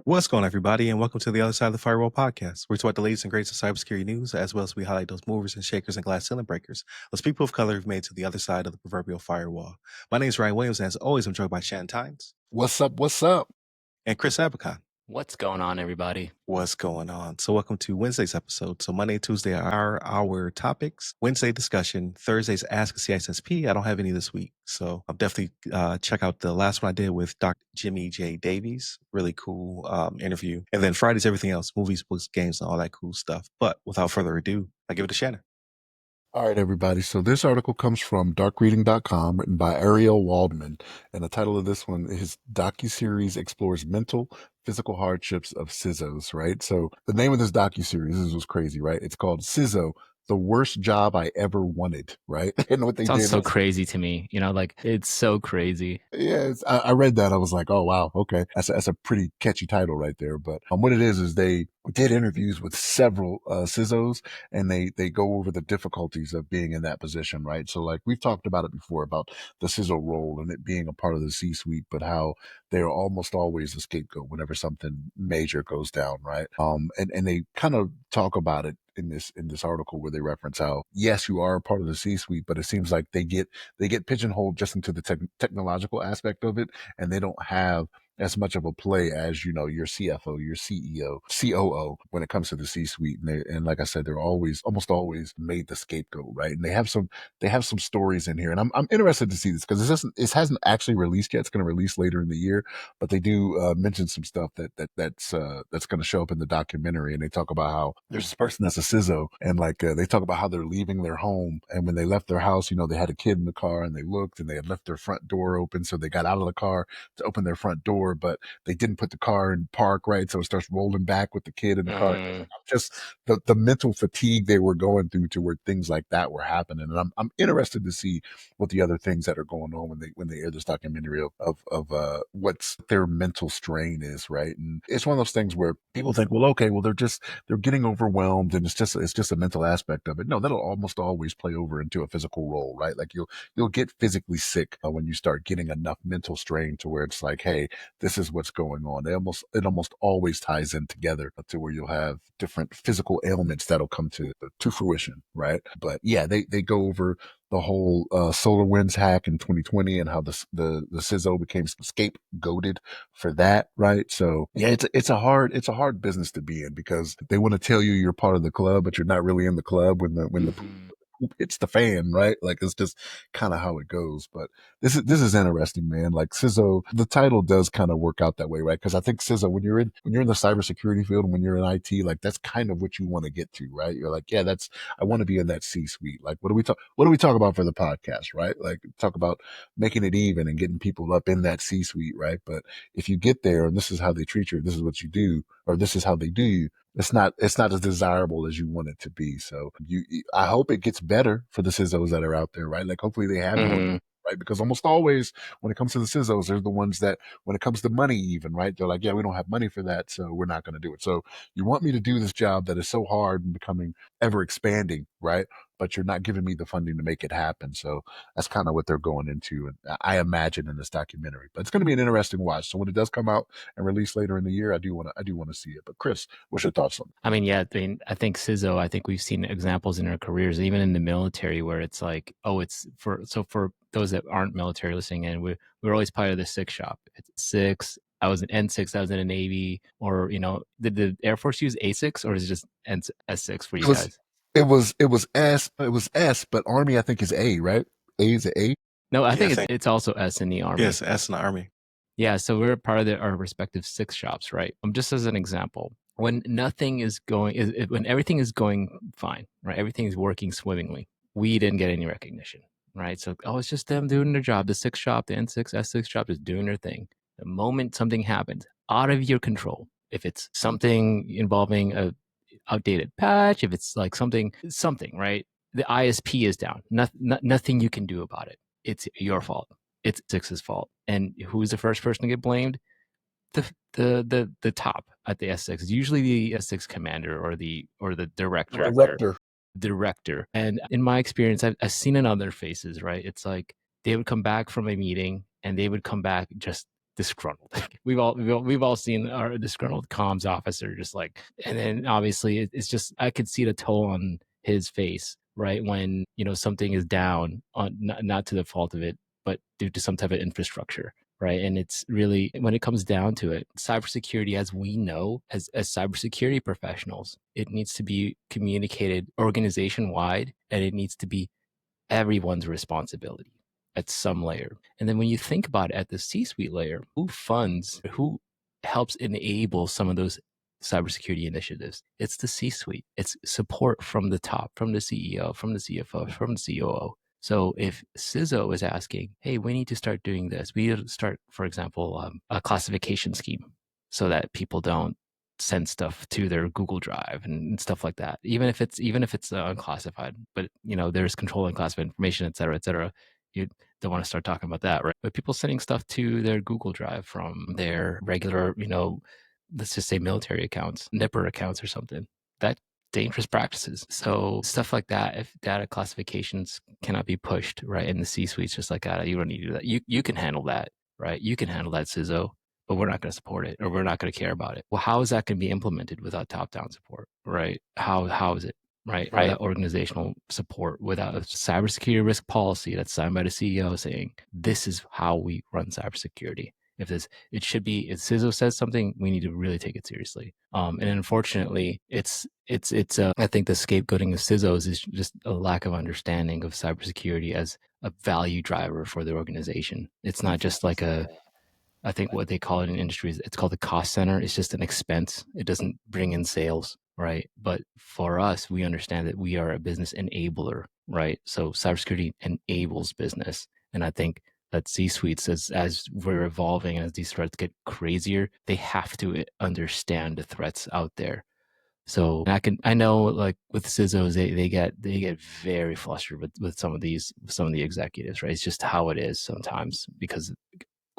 What's going on, everybody, and welcome to the Other Side of the Firewall podcast. We talk about the latest and greatest of cybersecurity news, as well as we highlight those movers and shakers and glass ceiling breakers, those people of color who've made it to the other side of the proverbial firewall. My name is Ryan Williams, and as always, I'm joined by Shannon Tynes. What's up? What's up? And Chris Abacon. What's going on, everybody? What's going on? So welcome to Wednesday's episode. So Monday and Tuesday are our topics. Wednesday discussion. Thursday's Ask a CISSP. I don't have any this week. So I'll definitely check out the last one I did with Dr. Jimmy J. Davies. Really cool interview. And then Friday's everything else. Movies, books, games, and all that cool stuff. But without further ado, I give it to Shannon. All right, everybody. So this article comes from darkreading.com, written by Ariel Waldman. And the title of this one is Docuseries Explores Mental, Physical Hardships of CISOs, right? So the name of this docuseries, this was crazy, right? It's called CISO, the worst job I ever wanted, right? And what they Sounds did so crazy to me. You know, like it's so crazy. Yeah, I read that. I was like, oh, wow. Okay. That's a pretty catchy title right there. But what it is they did interviews with several CISOs, and they go over the difficulties of being in that position, right? So like we've talked about it before about the CISO role and it being a part of the C-suite, but how they're almost always a scapegoat whenever something major goes down, right? And they kind of talk about it in this article where they reference how, yes, you are a part of the C-suite, but it seems like they get pigeonholed just into the technological aspect of it, and they don't have as much of a play as, you know, your CFO, your CEO, COO when it comes to the C-suite. And like I said, they're almost always made the scapegoat, right? And they have some stories in here, and I'm interested to see this because it hasn't actually released yet. It's going to release later in the year, but they do mention some stuff that's going to show up in the documentary. And they talk about how there's this person that's a CISO, and like they talk about how they're leaving their home, and when they left their house, you know, they had a kid in the car, and they looked, and they had left their front door open, so they got out of the car to open their front door, but they didn't put the car in park, right? So it starts rolling back with the kid in the car. Just the mental fatigue they were going through to where things like that were happening. And I'm interested to see what the other things that are going on when they air this documentary of what's their mental strain is, right? And it's one of those things where people think, well, okay, well they're getting overwhelmed, and it's just a mental aspect of it. No, that'll almost always play over into a physical role, right? Like you'll get physically sick when you start getting enough mental strain to where it's like, hey, this is what's going on. It almost always ties in together to where you'll have different physical ailments that'll come to fruition, right? But yeah, they go over the whole SolarWinds hack in 2020 and how the CISO became scapegoated for that, right? So yeah, it's a hard business to be in because they want to tell you you're part of the club, but you're not really in the club when the poop hits the fan, right? Like it's just kind of how it goes. But this is interesting, man. Like CISO, the title does kind of work out that way, right? Because I think CISO, when you're in the cybersecurity field and when you're in IT, like that's kind of what you want to get to, right? You're like, yeah, I want to be in that C-suite. Like, what do we talk about for the podcast, right? Like, talk about making it even and getting people up in that C-suite, right? But if you get there and this is how they treat you, this is what you do, or this is how they do you, it's not as desirable as you want it to be. So I hope it gets better for the CISOs that are out there, right? Like hopefully they have more, right? Because almost always when it comes to the CISOs, they're the ones that when it comes to money even, right? They're like, yeah, we don't have money for that, so we're not going to do it. So you want me to do this job that is so hard and becoming ever expanding, right? But you're not giving me the funding to make it happen. So that's kind of what they're going into, and I imagine in this documentary. But it's going to be an interesting watch. So when it does come out and release later in the year, I do want to see it. But Chris, what's your thoughts on it? I mean, I think CISO, I think we've seen examples in our careers, even in the military, where it's like, oh, it's for those that aren't military listening in, we're always part of the six shop. It's six. I was an N6, I was in the Navy, or, you know, did the Air Force use A6 or is it just S6 for you guys? It was S, but Army I think is A, right? A is A. No, I think it's also S in the Army. Yes, S in the Army. Yeah, so we're part of our respective six shops, right? Just as an example, when everything is going fine, right? Everything is working swimmingly. We didn't get any recognition, right? So, it's just them doing their job. The six shop, the N6, S6 shop is doing their thing. The moment something happens out of your control, if it's something involving a outdated patch, if it's like something, right? The ISP is down. Nothing you can do about it. It's your fault. It's Six's fault. And who's the first person to get blamed? The top at the S6 is usually the S6 commander or the director. Director. And in my experience, I've seen in other faces, right? It's like they would come back from a meeting and they would come back just disgruntled. We've all seen our disgruntled comms officer just like, and then obviously it's just, I could see the toll on his face, right? When, something is down on, not to the fault of it, but due to some type of infrastructure. Right. And it's really, when it comes down to it, cybersecurity, as we know, as cybersecurity professionals, it needs to be communicated organization wide, and it needs to be everyone's responsibility at some layer. And then when you think about it at the C-suite layer, who helps enable some of those cybersecurity initiatives? It's the C-suite. It's support from the top, from the CEO, from the CFO, from the COO. So if CISO is asking, hey, we need to start doing this, we need to start, for example, a classification scheme so that people don't send stuff to their Google Drive and stuff like that, even if it's unclassified. But there's control unclassified information, et cetera. You don't want to start talking about that, right? But people sending stuff to their Google Drive from their regular, let's just say military accounts, Nipper accounts or something. That dangerous practices. So stuff like that, if data classifications cannot be pushed right in the C-suites, just like that, you don't need to do that. You can handle that, right? You can handle that, CISO, but we're not going to support it, or we're not going to care about it. Well, how is that going to be implemented without top-down support, right? How is it, right? That organizational support without a cybersecurity risk policy that's signed by the CEO saying, this is how we run cybersecurity. If CISO says something, we need to really take it seriously. And unfortunately, I think the scapegoating of CISOs is just a lack of understanding of cybersecurity as a value driver for the organization. It's not just like I think what they call it in industry is it's called the cost center. It's just an expense. It doesn't bring in sales, right? But for us, we understand that we are a business enabler, right? So cybersecurity enables business. And I think that C-suites, as we're evolving, as these threats get crazier, they have to understand the threats out there. So I know like with CISOs, they get very flustered with some of the executives, right? It's just how it is sometimes because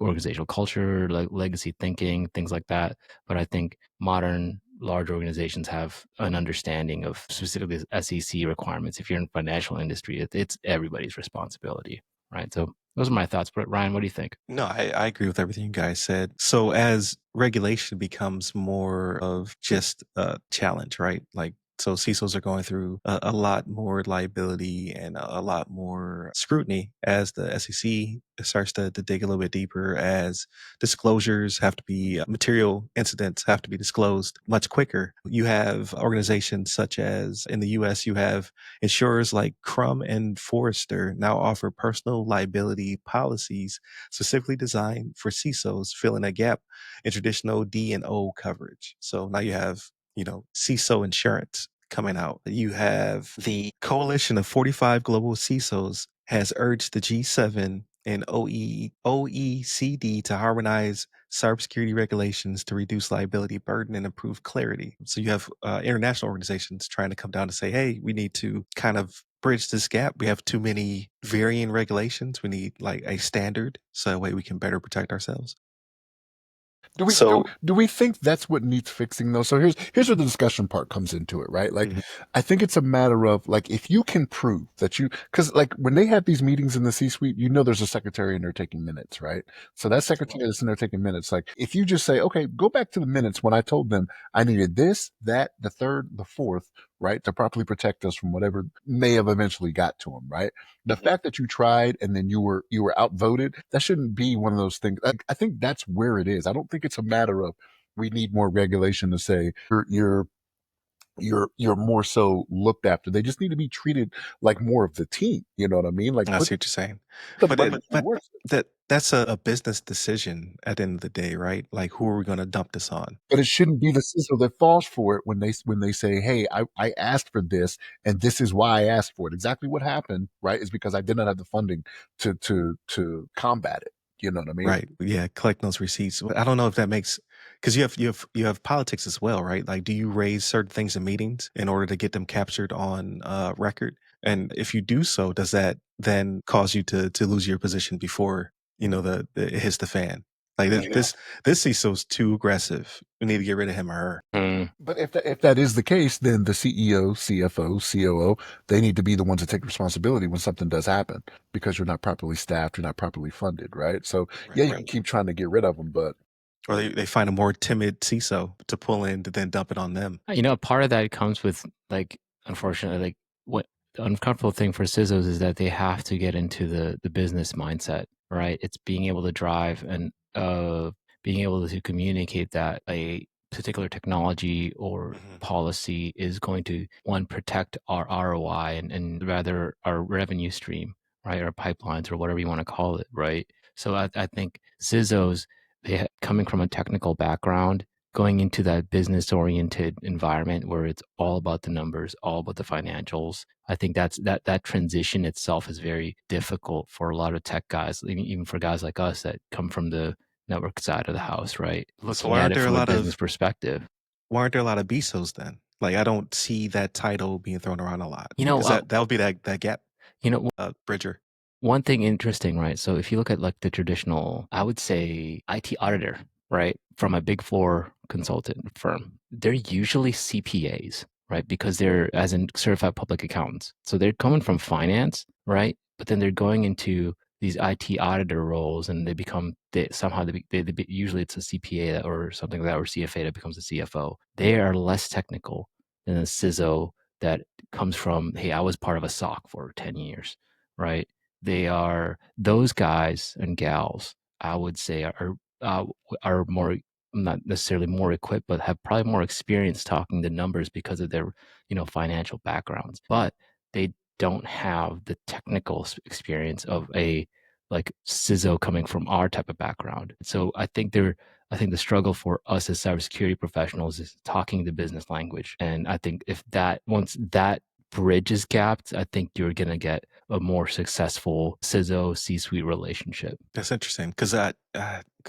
organizational culture, like legacy thinking, things like that. But I think modern large organizations have an understanding of specifically SEC requirements. If you're in financial industry, it's everybody's responsibility, right? So those are my thoughts. But Ryan, what do you think? No, I agree with everything you guys said. So as regulation becomes more of just a challenge, right? Like, so CISOs are going through a lot more liability and a lot more scrutiny as the SEC starts to dig a little bit deeper, as disclosures have to be, material incidents have to be disclosed much quicker. You have organizations such as in the US, you have insurers like Crum and Forrester now offer personal liability policies specifically designed for CISOs, filling a gap in traditional D&O coverage. So now you have, CISO insurance coming out. You have the coalition of 45 global CISOs has urged the G7 and OECD to harmonize cybersecurity regulations to reduce liability burden and improve clarity. So you have international organizations trying to come down to say, hey, we need to kind of bridge this gap. We have too many varying regulations. We need like a standard so that way we can better protect ourselves. Do we think that's what needs fixing though? So here's where the discussion part comes into it, right? Like, I think it's a matter of like, if you can prove that cause like when they have these meetings in the C-suite, there's a secretary in there taking minutes, right? So that secretary that's in there taking minutes, like if you just say, okay, go back to the minutes when I told them I needed this, that, the third, the fourth, right? To properly protect us from whatever may have eventually got to them, right? The fact that you tried and then you were outvoted, that shouldn't be one of those things. I think that's where it is. I don't think it's a matter of we need more regulation to say you're more so looked after. They just need to be treated like more of the team. You know what I mean? Like I see what you're saying. the But budget works. that's a business decision at the end of the day, right? Like, who are we going to dump this on? But it shouldn't be the CISO that falls for it when they say, "Hey, I asked for this, and this is why I asked for it." Exactly what happened, right? Is because I did not have the funding to combat it. You know what I mean? Right. Yeah. Collect those receipts. I don't know if that makes, because you have politics as well, right? Like, do you raise certain things in meetings in order to get them captured on record? And if you do so, does that then cause you to lose your position before it hits the fan? Like this CISO's too aggressive. We need to get rid of him or her. But if that is the case, then the CEO, CFO, COO, they need to be the ones to take responsibility when something does happen because you're not properly staffed, you're not properly funded, right? So Right, yeah, you right. can keep trying to get rid of them, but Or they find a more timid CISO to pull in to then dump it on them. You know, part of that comes with, like, unfortunately, like, what the uncomfortable thing for CISOs is that they have to get into the business mindset, right? It's being able to drive and being able to communicate that a particular technology or policy is going to, one, protect our ROI and rather our revenue stream, right? Our pipelines or whatever you want to call it, right? So I think CISOs, coming from a technical background, going into that business oriented environment where it's all about the numbers, all about the financials. I think that transition itself is very difficult for a lot of tech guys, even for guys like us that come from the network side of the house, right? So Looking at it from a business perspective. Why aren't there a lot of BISOs then? Like I don't see that title being thrown around a lot. You know, Because that would be that gap you know, bridger. one thing interesting, right? So if you look at like the traditional, I would say IT auditor, right, from a big four consultant firm, they're usually CPAs, right? Because they're, as in certified public accountants. So they're coming from finance, right? But then they're going into these IT auditor roles and they become, usually it's a CPA or something like that, or CFA that becomes a CFO. They are less technical than a CISO that comes from, hey, I was part of a SOC for 10 years, right? They are, those guys and gals, I would say, are more, not necessarily more equipped, but have probably more experience talking the numbers because of their, financial backgrounds. But they don't have the technical experience of a like CISO coming from our type of background. So I think the struggle for us as cybersecurity professionals is talking the business language. And I think if that, once that bridge is gapped, I think you're going to get a more successful CISO C-suite relationship. That's interesting because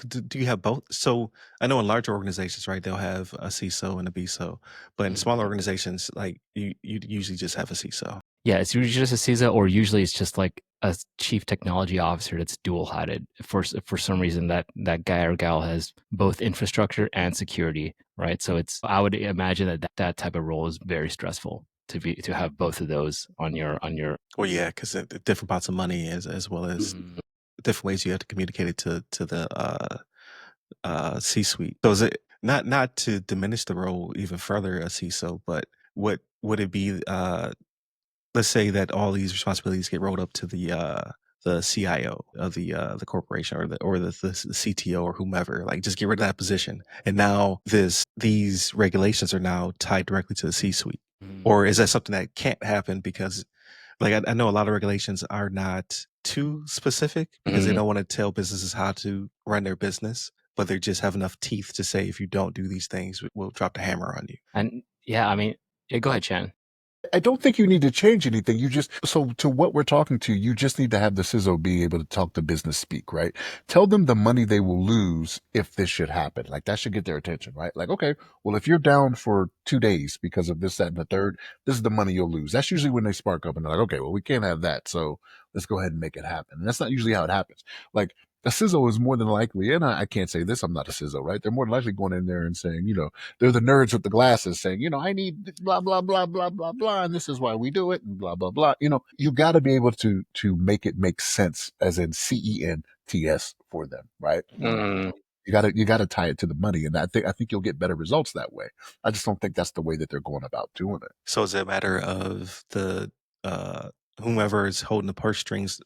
do you have both? So I know in larger organizations, right, they'll have a CISO and a BISO, but in smaller organizations, like you usually just have a CISO. Yeah, it's usually just a CISO, or usually it's just like a chief technology officer that's dual-hatted. For some reason, that guy or gal has both infrastructure and security, right? So I would imagine that type of role is very stressful to have both of those on your. Well, yeah, because different pots of money as well as different ways you have to communicate it to the C-suite. So is it not to diminish the role even further, a CISO, but what would it be? Let's say that all these responsibilities get rolled up to the CIO of the corporation or the CTO or whomever. Like just get rid of that position, and now these regulations are now tied directly to the C-suite. Or is that something that can't happen because, like, I know a lot of regulations are not too specific because they don't want to tell businesses how to run their business, but they just have enough teeth to say if you don't do these things, we'll drop the hammer on you. And yeah, I mean, go ahead, Chan. I don't think you need to change anything. So to what we're talking to, you just need to have the CISO be able to talk to business speak, right? Tell them the money they will lose if this should happen. Like that should get their attention, right? Like, okay, well, if you're down for 2 days because of this, that, and the third, this is the money you'll lose. That's usually when they spark up and they're like, okay, well, we can't have that. So let's go ahead and make it happen. And that's not usually how it happens. Like a CISO is more than likely, and I can't say this, I'm not a CISO, right? They're more than likely going in there and saying, they're the nerds with the glasses saying, I need blah, blah, blah, blah, blah, blah, and this is why we do it, and blah, blah, blah. You got to be able to make it make sense, as in CENTS for them, right? You got to tie it to the money, and I think you'll get better results that way. I just don't think that's the way that they're going about doing it. So is it a matter of the whomever is holding the purse strings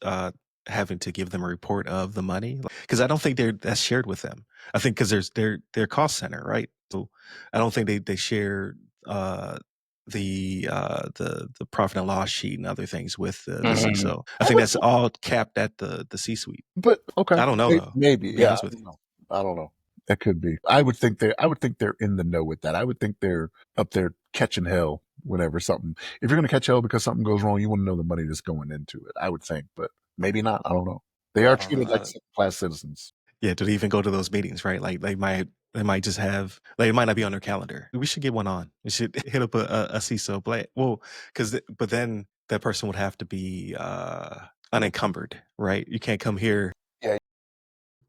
having to give them a report of the money? Because I don't think that's shared with them. I think because their cost center, right? So I don't think they share the profit and loss sheet and other things with the CISO. I think that's all capped at the C-suite. But okay, I don't know though. maybe, To be yeah. honest with you. I don't know. That could be. I would think they're in the know with that. I would think they're up there catching hell whenever something. If you're going to catch hell because something goes wrong, you want to know the money that's going into it. I would think, but maybe not. I don't know. They are treated like second-class citizens. Yeah, do they even go to those meetings, right? Like they might just have, like, it might not be on their calendar. We should get one on. We should hit up a CISO play. Well, but then that person would have to be unencumbered, right? You can't come here. Yeah.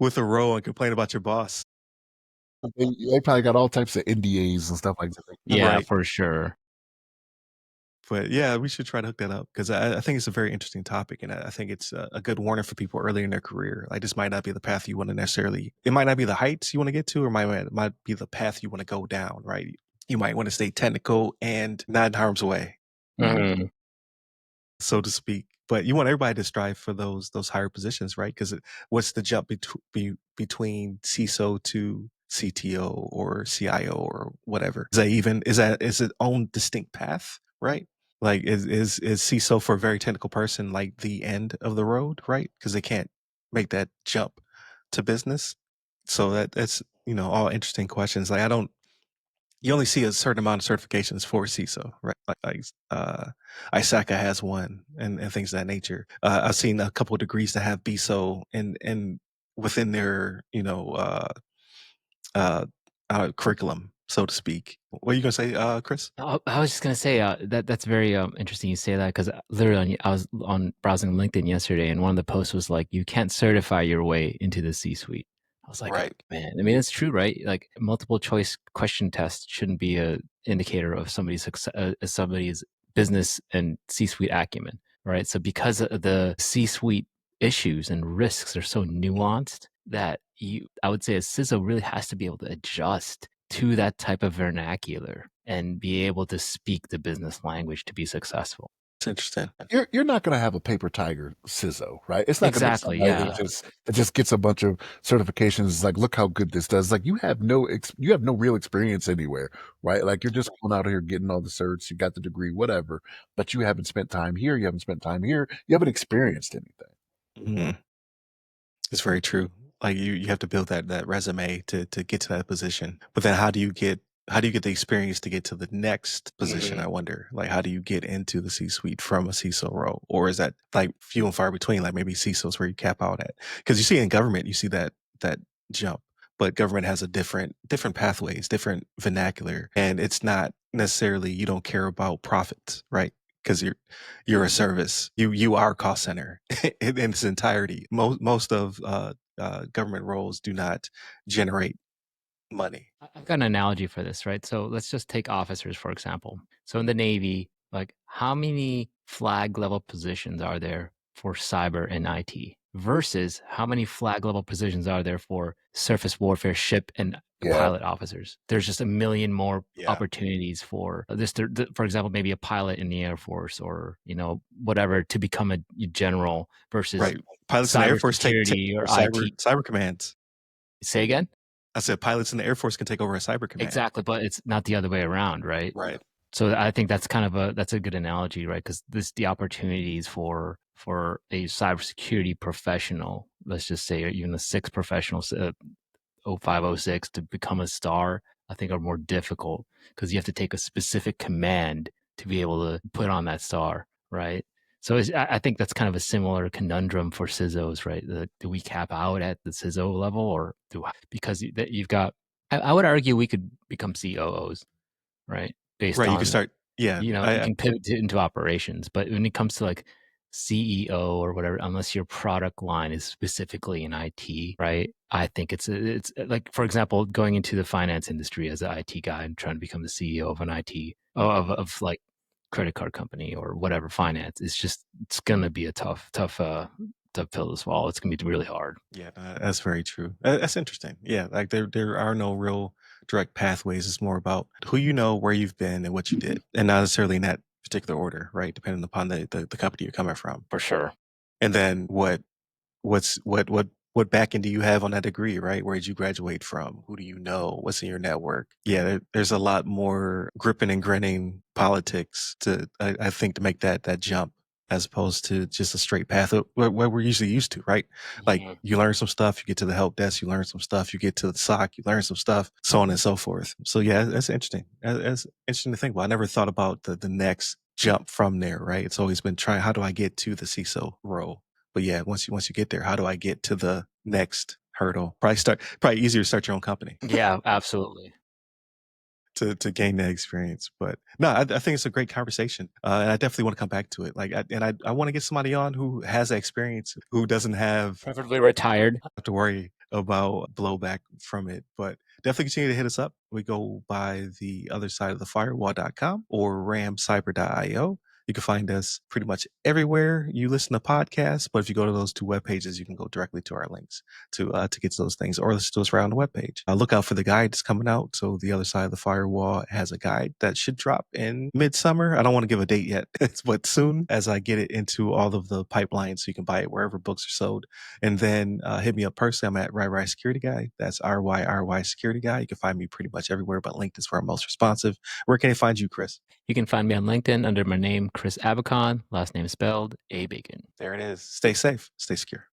with a row and complain about your boss. They probably got all types of NDAs and stuff like that. Yeah, Right. for sure. But yeah, we should try to hook that up because I think it's a very interesting topic, and I think it's a good warning for people early in their career. Like this might not be the path you want to necessarily. It might not be the heights you want to get to, or might be the path you want to go down. Right? You might want to stay technical and not in harm's way, Mhm. so to speak. But you want everybody to strive for those higher positions, right? Because what's the jump between CISO to CTO or CIO or whatever? Is its own distinct path, right? Like is CISO for a very technical person like the end of the road, right? Because they can't make that jump to business. So that's all interesting questions. Like you only see a certain amount of certifications for CISO, right? ISACA has one and things of that nature. I've seen a couple of degrees that have BISO and within their curriculum, so to speak. What are you gonna say, Chris? I was just gonna say that's very interesting you say that because literally I was on browsing LinkedIn yesterday and one of the posts was like you can't certify your way into the C-suite. I was like, Right. man, I mean it's true, right? Like multiple choice question test shouldn't be a indicator of somebody's business and C-suite acumen, right? So because of the C-suite issues and risks are so nuanced that I would say a CISO really has to be able to adjust to that type of vernacular and be able to speak the business language to be successful. It's interesting. You're not going to have a paper tiger CISO, right? It's not going to be Exactly. somebody Yeah. that just gets a bunch of certifications. It's like, look how good this does. Like you have no real experience anywhere, right? Like you're just going out here getting all the certs. You got the degree, whatever, but you haven't spent time here. You haven't spent time here. You haven't experienced anything. Mhm. It's very true. Like you have to build that resume to get to that position. But then how do you get the experience to get to the next position? I wonder. Like how do you get into the C-suite from a CISO role? Or is that like few and far between? Like maybe CISOs where you cap out at? Because you see in government, you see that jump. But government has a different pathways, different vernacular. And it's not necessarily you don't care about profits, right? Because you're a service. You are cost center in its entirety. Most of government roles do not generate money. I've got an analogy for this, right? So let's just take officers, for example. So in the Navy, like how many flag level positions are there for cyber and IT versus how many flag level positions are there for surface warfare ship and Yeah. pilot officers? There's just a million more Yeah. opportunities for this. For example, maybe a pilot in the Air Force or, whatever to become a general versus Right. Pilots in the Air Force take cybersecurity or over IT. cyber commands. Say again? I said pilots in the Air Force can take over a cyber command. Exactly, but it's not the other way around, right? Right. So I think that's that's a good analogy, right? Because the opportunities for a cybersecurity professional, let's just say even a six professionals, 0506 to become a star, I think are more difficult because you have to take a specific command to be able to put on that star, right? So I think that's kind of a similar conundrum for CISOs, right? Do we cap out at the CISO level, or because you've got? I would argue we could become COOs, right? Based Right. You can on start. Yeah. you can pivot into operations, but when it comes to like CEO or whatever, unless your product line is specifically in IT, right? I think it's like, for example, going into the finance industry as an IT guy and trying to become the CEO of an IT of like credit card company or whatever finance. It's gonna be a tough pill to swallow. It's gonna be really hard. Yeah, that's very true. That's interesting. Yeah, like there are no real direct pathways. It's more about who you know, where you've been, and what you did, and not necessarily in that particular order, right? Depending upon the company you're coming from, For sure. and then what backend do you have on that degree, right? Where did you graduate from? Who do you know? What's in your network? Yeah, there's a lot more gripping and grinning politics I think to make that jump as opposed to just a straight path where we're usually used to, right? Like you learn some stuff, you get to the help desk, you learn some stuff, you get to the SOC, you learn some stuff, so on and so forth. So yeah, that's interesting. That's interesting to think about. I never thought about the next jump from there, right? It's always been trying, how do I get to the CISO role? But yeah, once you get there, how do I get to the next hurdle? Probably easier to start your own company Yeah, absolutely. to gain that experience. But no, I think it's a great conversation, and I definitely want to come back to it. Like, I want to get somebody on who has that experience, who doesn't have Preferably retired. to worry about blowback from it. But definitely continue to hit us up. We go by the other side of the firewall.com or ramcyber.io. You can find us pretty much everywhere you listen to podcasts. But if you go to those two web pages, you can go directly to our links to get to those things, or listen to us right on the web page. Look out for the guide that's coming out. So the other side of the firewall has a guide that should drop in midsummer. I don't want to give a date yet, but soon, as I get it into all of the pipelines, so you can buy it wherever books are sold. And then hit me up personally. I'm at RyRy Security Guy. That's RYRY Security Guy. You can find me pretty much everywhere, but LinkedIn is where I'm most responsive. Where can I find you, Chris? You can find me on LinkedIn under my name, Chris Abacon, last name spelled A-Bacon. There it is. Stay safe. Stay secure.